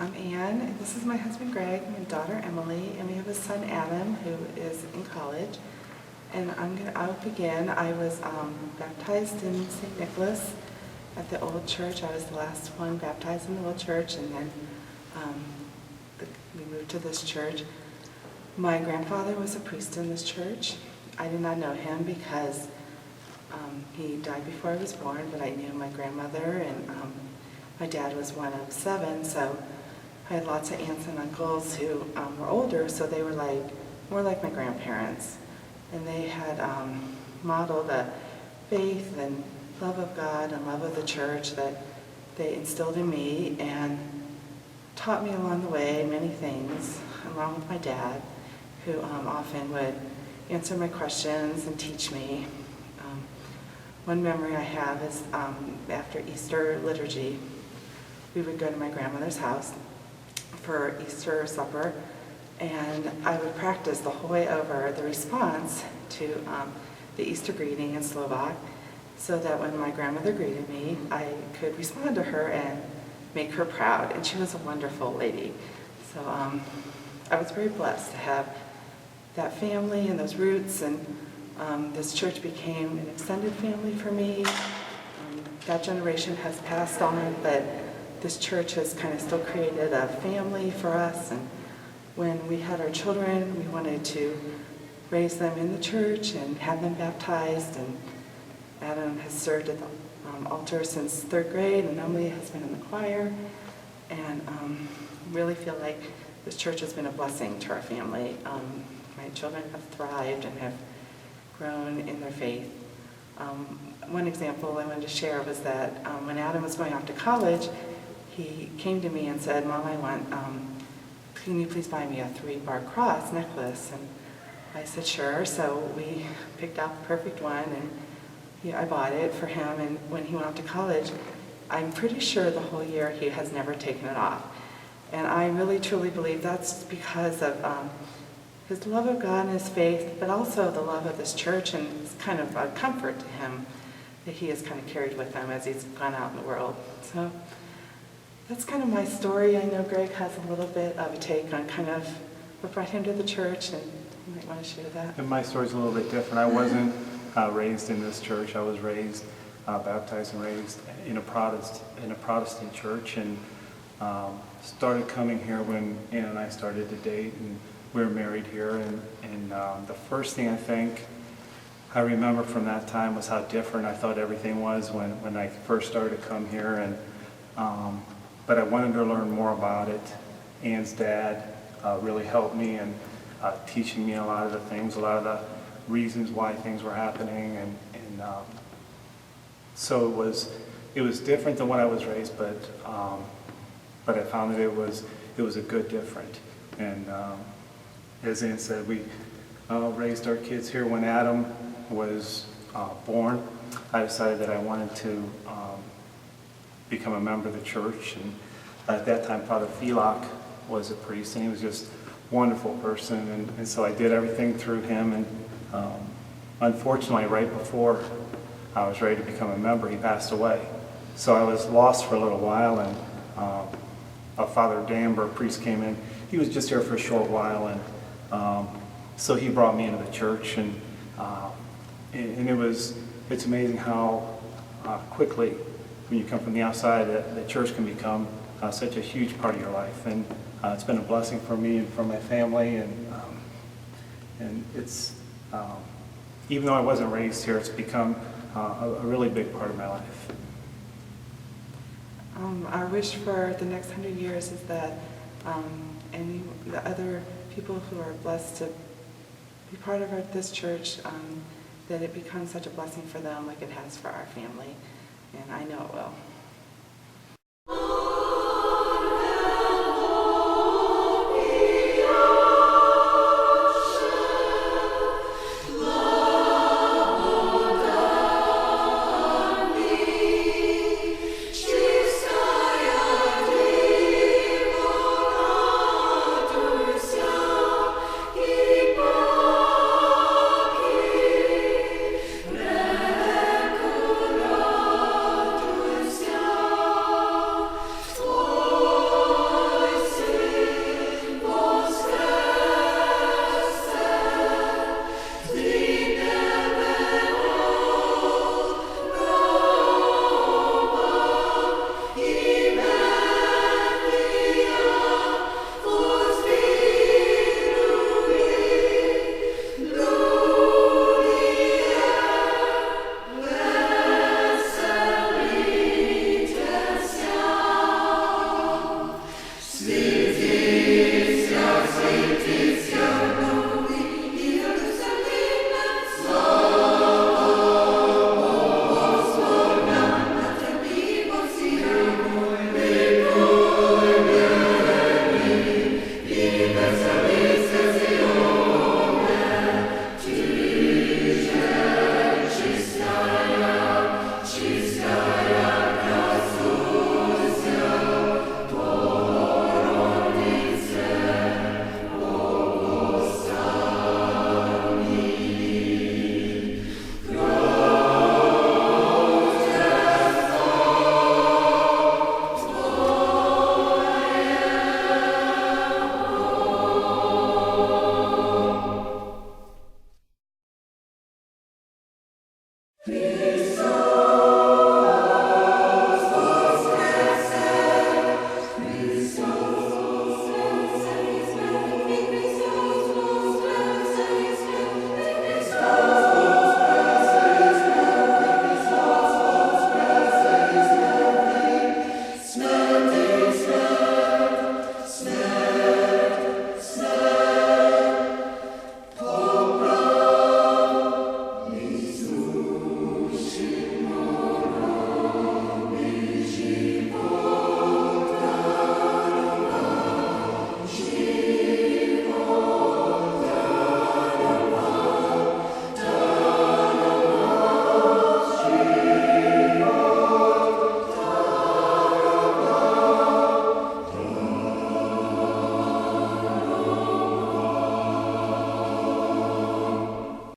I'm Anne, and this is my husband Greg, my daughter Emily, and we have a son Adam who is in college. And I'll begin. I was baptized in St. Nicholas at the old church. I was the last one baptized in the old church, and then we moved to this church. My grandfather was a priest in this church. I did not know him because he died before I was born, but I knew my grandmother, and my dad was one of 7, so I had lots of aunts and uncles who were older, so they were more like my grandparents. And they had modeled a faith and love of God and love of the church that they instilled in me and taught me along the way many things, along with my dad, who often would answer my questions and teach me. One memory I have is after Easter liturgy, we would go to my grandmother's house for Easter supper, and I would practice the whole way over the response to the Easter greeting in Slovak, so that when my grandmother greeted me, I could respond to her and make her proud. And she was a wonderful lady. So I was very blessed to have that family and those roots, and this church became an extended family for me. That generation has passed on, but this church has kind of still created a family for us. And when we had our children, we wanted to raise them in the church and have them baptized. And Adam has served at the altar since 3rd grade, and Emily has been in the choir. And really feel like this church has been a blessing to our family. My children have thrived and have grown in their faith. One example I wanted to share was that when Adam was going off to college, he came to me and said, "Mom, can you please buy me a 3-bar cross necklace?" And I said, "Sure." So we picked out the perfect one, and I bought it for him. And when he went off to college, I'm pretty sure the whole year he has never taken it off. And I really truly believe that's because of his love of God and his faith, but also the love of this church, and it's kind of a comfort to him that he has kind of carried with him as he's gone out in the world. So that's kind of my story. I know Greg has a little bit of a take on kind of what brought him to the church, and you might want to share that. And my story's a little bit different. I wasn't raised in this church. I was raised, baptized and raised in a Protestant church, and started coming here when Ann and I started to date, and we were married here. And the first thing I think I remember from that time was how different I thought everything was when I first started to come here. And but I wanted to learn more about it. Ann's dad really helped me in teaching me a lot of the things, a lot of the reasons why things were happening, and so it was different than what I was raised, but I found that it was a good different. And as Ann said, we raised our kids here. When Adam was born, I decided that I wanted to become a member of the church. And at that time, Father Filak was a priest, and he was just a wonderful person. And so I did everything through him. And unfortunately, right before I was ready to become a member, he passed away. So I was lost for a little while, and Father Damber, a priest, came in. He was just here for a short while, and so he brought me into the church. And it's amazing how quickly, when you come from the outside, the church can become such a huge part of your life. And it's been a blessing for me and for my family. And it's even though I wasn't raised here, it's become a really big part of my life. Our wish for the next 100 years is that the other people who are blessed to be part of this church, that it becomes such a blessing for them like it has for our family, and I know it will. Peace